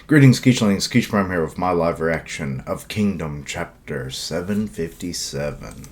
Greetings, Keechlings. Keech Prime here with my live reaction of Kingdom Chapter 757.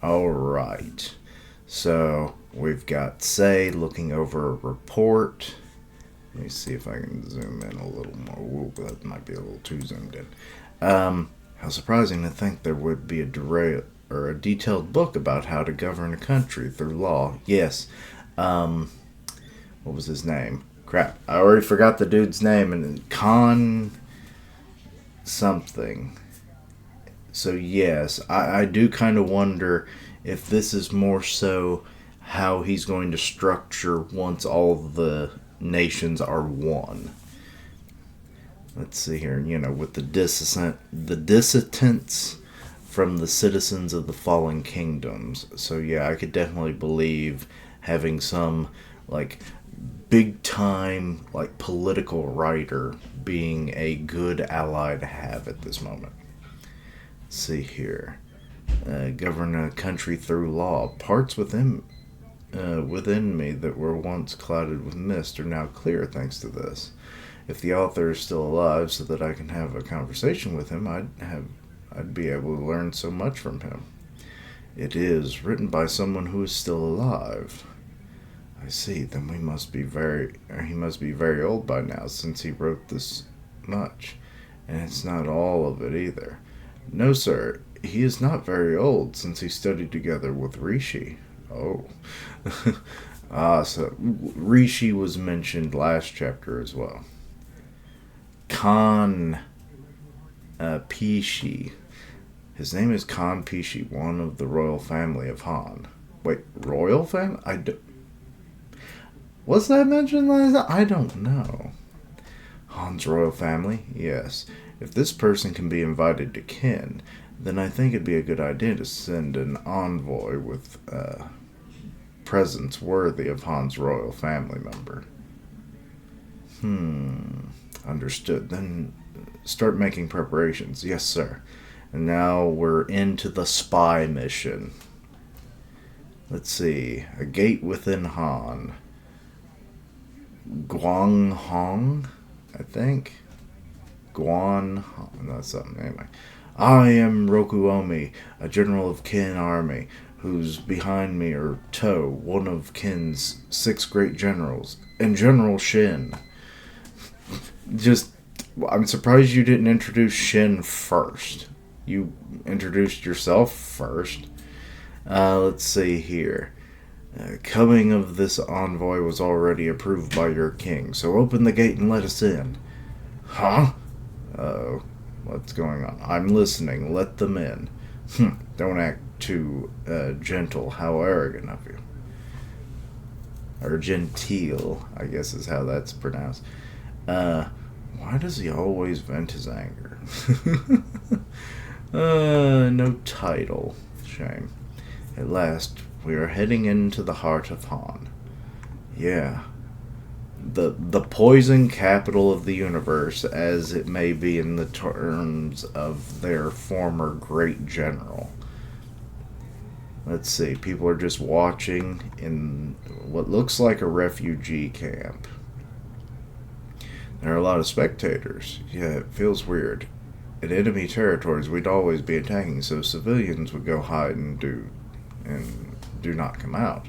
Alright, so we've got Sei looking over a report. Let me see if I can zoom in a little more. Ooh, that might be a little too zoomed in. How surprising to think there would be a detailed book about how to govern a country through law. Yes. What was his name? Crap, I already forgot the dude's name. And Khan something. So yes, I do kind of wonder if this is more so how he's going to structure once all the nations are one. Let's see here, with the dissidents from the citizens of the fallen kingdoms. So yeah, I could definitely believe having some big time political writer being a good ally to have at this moment. Let's see here. Govern a country through law. Parts within me that were once clouded with mist are now clear thanks to this. If the author is still alive so that I can have a conversation with him, I'd be able to learn so much from him. It is written by someone who is still alive. I see, then he must be very old by now since he wrote this much. And it's not all of it either. No, sir, he is not very old since he studied together with Rishi. Oh. So Rishi was mentioned last chapter as well. Khan Pishi. His name is Khan Pishi, one of the royal family of Han. Wait, royal family? Was that mentioned last time? I don't know. Han's royal family? Yes. If this person can be invited to kin, then I think it'd be a good idea to send an envoy with presence worthy of Han's royal family member. Understood. Then start making preparations. Yes, sir. And now we're into the spy mission. Let's see. A gate within Han. Guanghong, I think. Guanhong, that's something. Anyway, I am Rokuomi, a general of Qin army, who's behind me are To, one of Qin's 6 great generals, and General Shin. I'm surprised you didn't introduce Shin first. You introduced yourself first. Let's see here. Coming of this envoy was already approved by your king, so open the gate and let us in. Huh? Oh, what's going on? I'm listening. Let them in. Don't act too gentle. How arrogant of you. Or genteel, I guess is how that's pronounced. Why does he always vent his anger? No title. Shame. At last, we are heading into the heart of Han. Yeah. The poison capital of the universe, as it may be in the terms of their former great general. Let's see. People are just watching in what looks like a refugee camp. There are a lot of spectators. Yeah, it feels weird. In enemy territories, we'd always be attacking, so civilians would go hide and do not come out.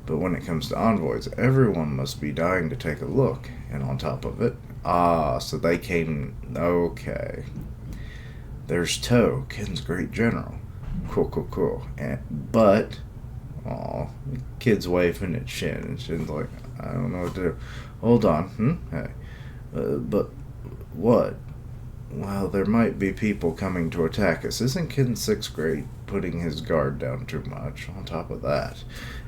But when it comes to envoys, everyone must be dying to take a look. And on top of it, so they came. Okay. There's To, Qin's great general. Cool. But, kid's waving at Shin, and Shin's like, I don't know what to do. Hold on. Hey. But what? Well, there might be people coming to attack us. Isn't Qin 6th grade putting his guard down too much? On top of that,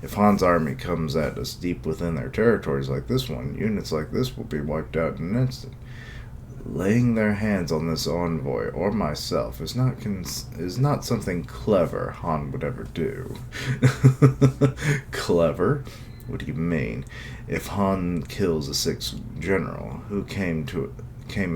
if Han's army comes at us deep within their territories like this one, units like this will be wiped out in an instant. Laying their hands on this envoy or myself is not something clever Han would ever do. Clever? What do you mean? If Han kills a 6th general who came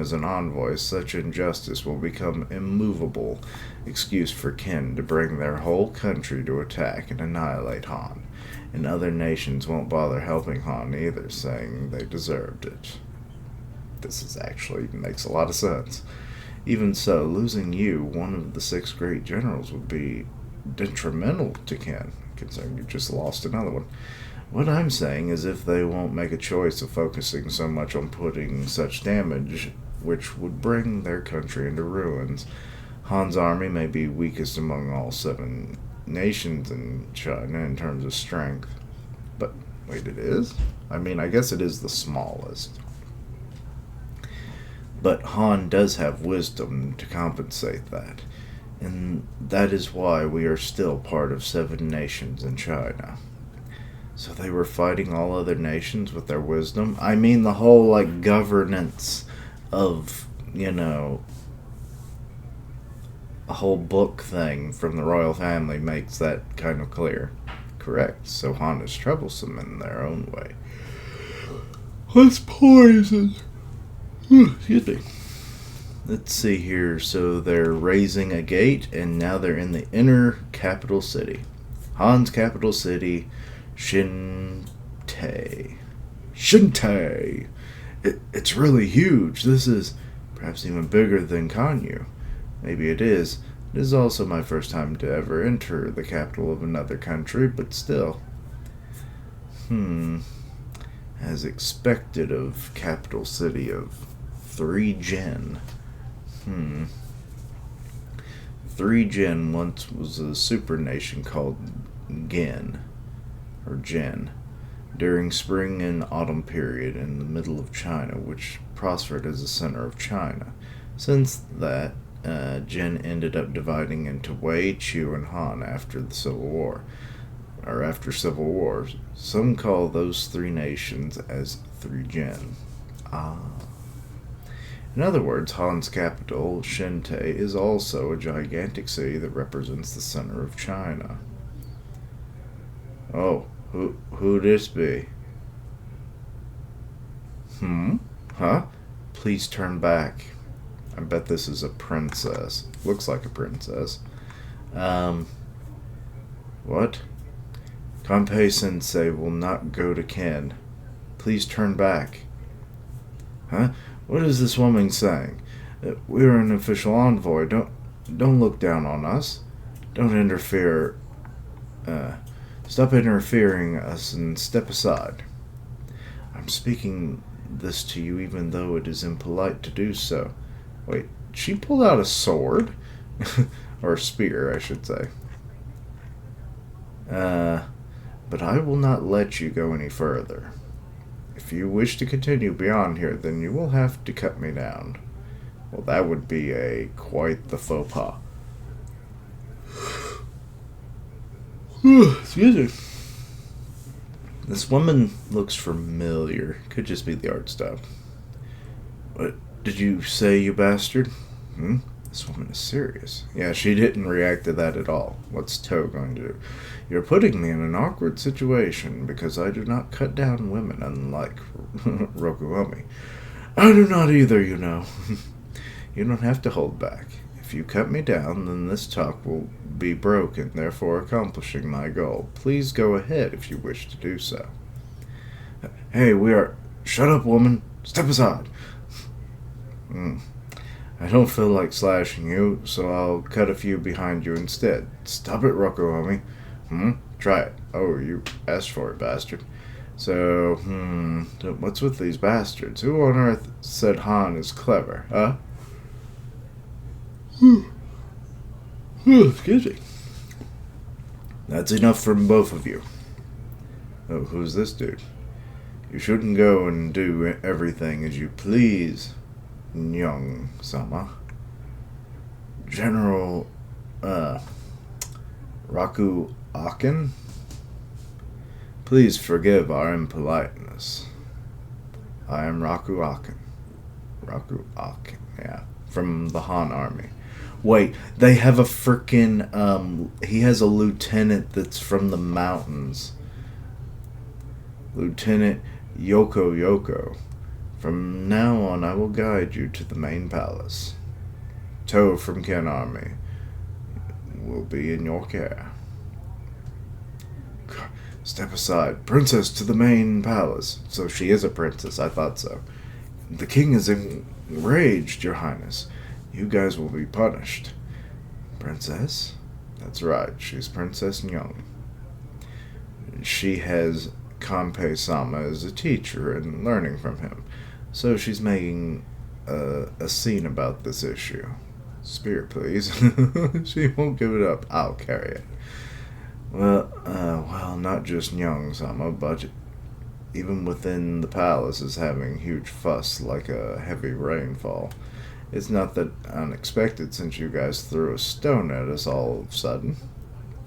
as an envoy, such injustice will become immovable excuse for Qin to bring their whole country to attack and annihilate Han. And other nations won't bother helping Han either, saying they deserved it. This is actually makes a lot of sense. Even so, losing you, one of the 6 great generals, would be detrimental to Ken, considering you just lost another one. What I'm saying is if they won't make a choice of focusing so much on putting such damage, which would bring their country into ruins, Han's army may be weakest among all 7 nations in China in terms of strength. But, wait, it is? I mean, I guess it is the smallest. But Han does have wisdom to compensate that. And that is why we are still part of 7 nations in China. So they were fighting all other nations with their wisdom? I mean, the whole, like, governance of, a whole book thing from the royal family makes that kind of clear. Correct. So Han is troublesome in their own way. What's poison? Excuse me. Let's see here. So they're raising a gate, and now they're in the inner capital city. Han's capital city, Shinte. Shinte! It's really huge. This is perhaps even bigger than Kanyu. Maybe it is. It is also my first time to ever enter the capital of another country, but still. As expected of capital city of 3 Gen. 3 Gen once was a super nation called Gen, or Gen, during spring and autumn period in the middle of China, which prospered as the center of China. Since that, Gen ended up dividing into Wei, Chu, and Han after the Civil War, or after civil wars. Some call those 3 nations as 3 Gen. In other words, Han's capital, Shinte, is also a gigantic city that represents the center of China. Oh, who this be? Huh? Please turn back. I bet this is a princess. Looks like a princess. What? Kanpei Sensei will not go to Ken. Please turn back. Huh? What is this woman saying? We're an official envoy. Don't look down on us. Don't interfere. Stop interfering us and step aside. I'm speaking this to you even though it is impolite to do so. Wait, she pulled out a sword? Or a spear, I should say. But I will not let you go any further. If you wish to continue beyond here, then you will have to cut me down. Well, that would be quite the faux pas. Excuse me. This woman looks familiar. Could just be the art style. What did you say, you bastard? This woman is serious. Yeah, she didn't react to that at all. What's Toe going to do? You're putting me in an awkward situation because I do not cut down women, unlike Rokuomi. I do not either, you know. You don't have to hold back. If you cut me down, then this talk will be broken, therefore accomplishing my goal. Please go ahead if you wish to do so. Hey, Shut up, woman. Step aside. I don't feel like slashing you, so I'll cut a few behind you instead. Stop it, Rokuomi. Try it. Oh, you asked for it, bastard. So, what's with these bastards? Who on earth said Han is clever, huh? Excuse me. That's enough from both of you. Oh, who's this dude? You shouldn't go and do everything as you please, Nyong-sama. General, Raku Aken? Please forgive our impoliteness. I am Raku Aken. Raku Aken, yeah. From the Han army. Wait, they have a frickin', he has a lieutenant that's from the mountains. Lieutenant Yoko. From now on, I will guide you to the main palace. Toe from Ken Army will be in your care. Step aside. Princess to the main palace. So she is a princess, I thought so. The king is enraged, Your Highness. You guys will be punished. Princess? That's right, she's Princess Young. She has Kanpei-sama as a teacher and learning from him, so she's making a scene about this issue. Spear, please. She won't give it up. I'll carry it. Well, not just Young-sama, but even within the palace is having huge fuss like a heavy rainfall. It's not that unexpected since you guys threw a stone at us all of a sudden.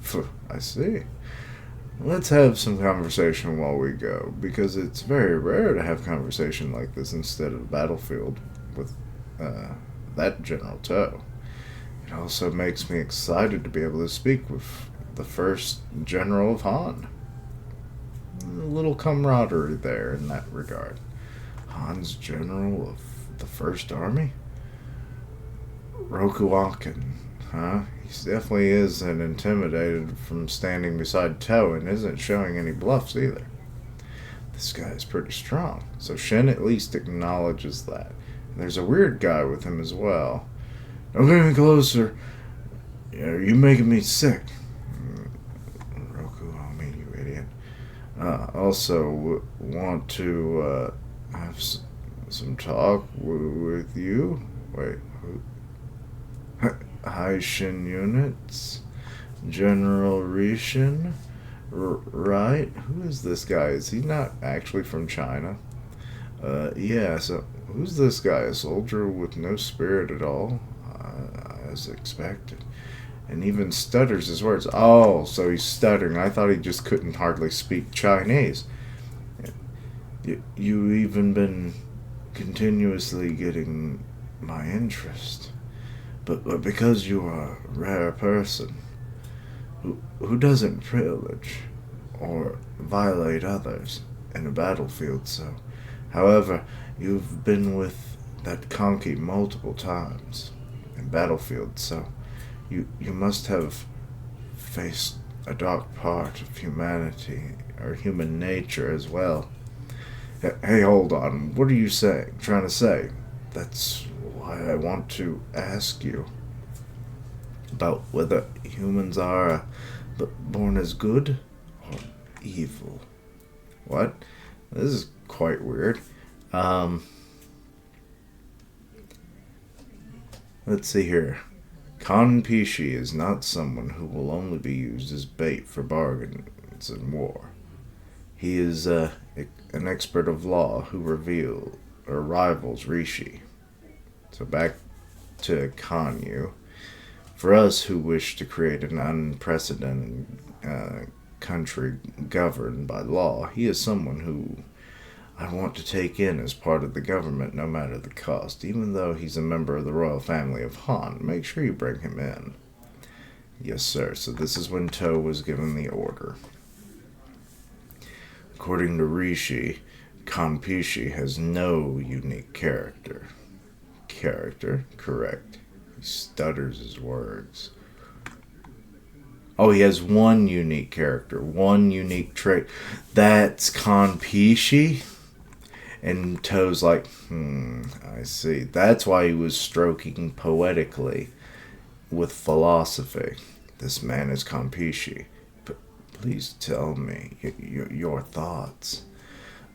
Phew, I see. Let's have some conversation while we go, because it's very rare to have conversation like this instead of a battlefield with that General Toe. It also makes me excited to be able to speak with the first General of Han. A little camaraderie there in that regard. Han's General of the First Army? Rokuakin, huh? He definitely isn't intimidated from standing beside Toe and isn't showing any bluffs either. This guy is pretty strong, so Shen at least acknowledges that. And there's a weird guy with him as well. Don't get any closer. You're making me sick. Roku, oh me, you idiot. Also, want to have some talk with you. Wait, who? Haishin units, General Rishin, right? Who is this guy? Is he not actually from China? Yeah, so who's this guy? A soldier with no spirit at all? As expected. And even stutters his words. Oh, so he's stuttering. I thought he just couldn't hardly speak Chinese. You even been continuously getting my interest. But because you're a rare person who doesn't pillage or violate others in a battlefield, so. However, you've been with that Conky multiple times in battlefield, so you must have faced a dark part of humanity or human nature as well. Hey, hold on. What are you trying to say? That's why I want to ask you about whether humans are born as good or evil. What? This is quite weird. Let's see here. Kanpishi is not someone who will only be used as bait for bargains in war. He is an expert of law who rivals Rishi. So back to Kanyu. For us who wish to create an unprecedented country governed by law, he is someone who I want to take in as part of the government no matter the cost. Even though he's a member of the royal family of Han, make sure you bring him in. Yes, sir. So this is when Toe was given the order. According to Rishi, Kanpishi has no unique character. Character? Correct. He stutters his words. Oh, he has one unique character, one unique trait. That's Kanpishi? And Toe's like, I see. That's why he was stroking poetically with philosophy. This man is Kanpishi. But please tell me your thoughts.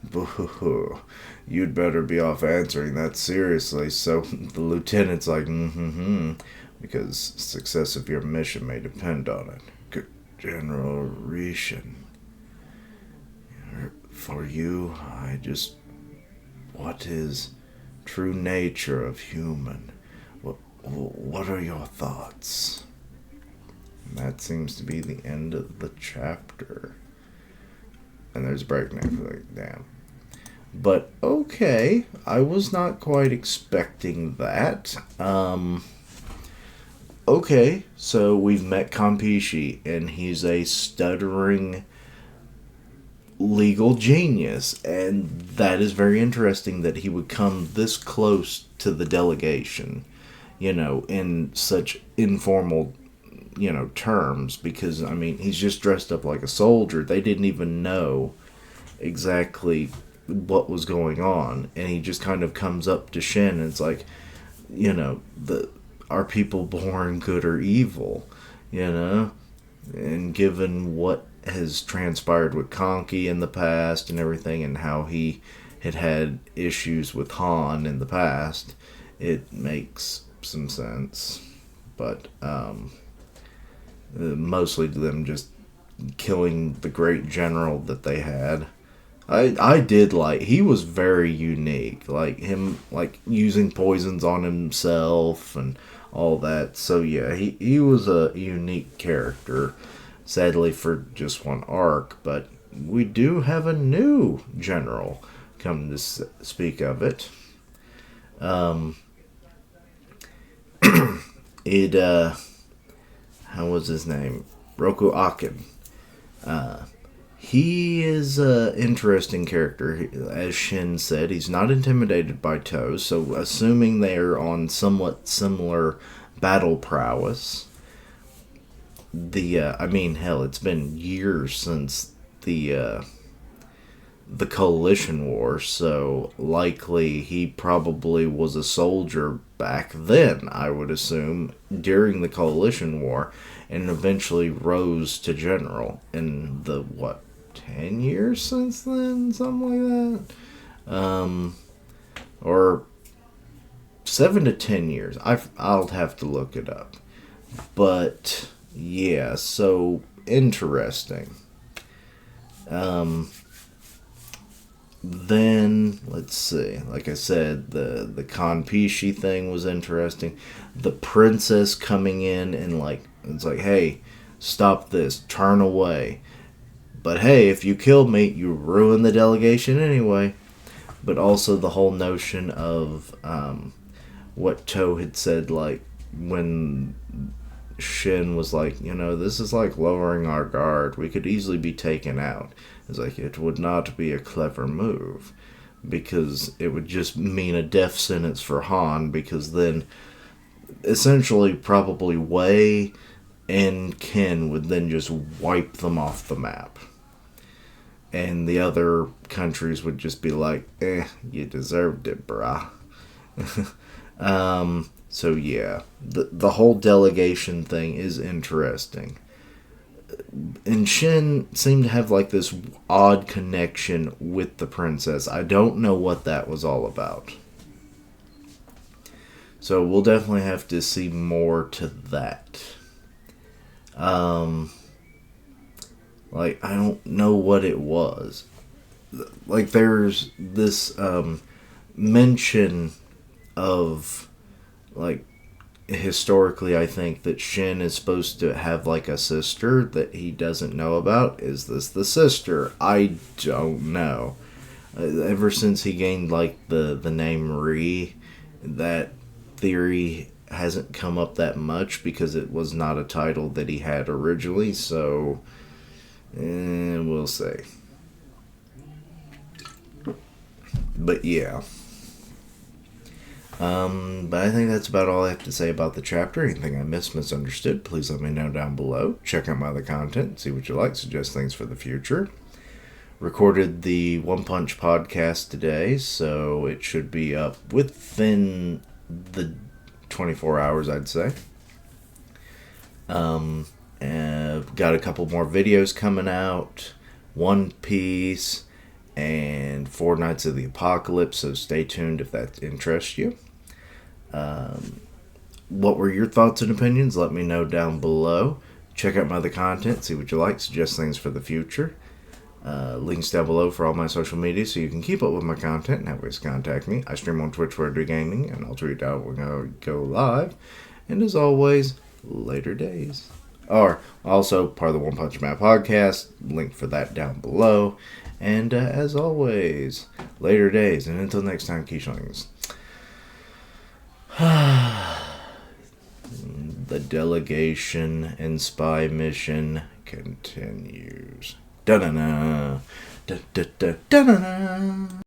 Boo-hoo-hoo. You'd better be off answering that seriously. So the lieutenant's like, because success of your mission may depend on it. General Rishin. For you, what is true nature of human? What are your thoughts? And that seems to be the end of the chapter. And there's a breakneck, like, damn. But, okay, I was not quite expecting that. Okay, so we've met Kanpishi, and he's a stuttering legal genius, and that is very interesting that he would come this close to the delegation, in such informal, terms, because, he's just dressed up like a soldier. They didn't even know exactly what was going on, and he just kind of comes up to Shin and it's like, are people born good or evil, you know? And given what has transpired with Conky in the past and everything, and how he had issues with Han in the past, it makes some sense. But mostly them just killing the great general that they had. I did like, he was very unique, like him, like using poisons on himself and all that. So yeah, he was a unique character, sadly for just one arc, but we do have a new general come to speak of it. It how was his name? Roku Akin. He is an interesting character. As Shin said, he's not intimidated by Tow, so assuming they're on somewhat similar battle prowess. Hell, it's been years since the Coalition War, so likely he probably was a soldier back then, I would assume, during the Coalition War, and eventually rose to general in the, 10 years since then? Something like that? Or 7 to 10 years. I'll have to look it up. But, yeah, so interesting. Then, let's see. Like I said, the Kanpishi thing was interesting. The princess coming in and, it's like, hey, stop this. Turn away. But hey, if you kill me, you ruin the delegation anyway. But also the whole notion of what Tow had said, like, when Shin was like, this is like lowering our guard. We could easily be taken out. It's like, it would not be a clever move, because it would just mean a death sentence for Han, because then essentially probably Wei and Ken would then just wipe them off the map. And the other countries would just be like, you deserved it, brah. So yeah, the whole delegation thing is interesting. And Shin seemed to have like this odd connection with the princess. I don't know what that was all about. So we'll definitely have to see more to that. I don't know what it was. Like, there's this mention of, like, historically, I think that Shin is supposed to have, like, a sister that he doesn't know about. Is this the sister? I don't know. Ever since he gained, like, the name Ri, that theory hasn't come up that much, because it was not a title that he had originally, so we'll see. But yeah. But I think that's about all I have to say about the chapter. Anything I missed, misunderstood, please let me know down below. Check out my other content, see what you like, suggest things for the future. Recorded the One Punch podcast today, so it should be up within the 24 hours, I'd say. Got a couple more videos coming out. One Piece and Four Nights of the Apocalypse, so stay tuned if that interests you. What were your thoughts and opinions? Let me know down below. Check out my other content, see what you like, suggest things for the future. Links down below for all my social media so you can keep up with my content and have ways to contact me. I stream on Twitch where I do gaming, and I'll tweet out when I go live. And as always, later days. Or also part of the One Punch Man podcast, link for that down below. And as always, later days. And until next time, Keishlings. The delegation and spy mission continues. Da-da-da. Da-da-da. Da-da-da.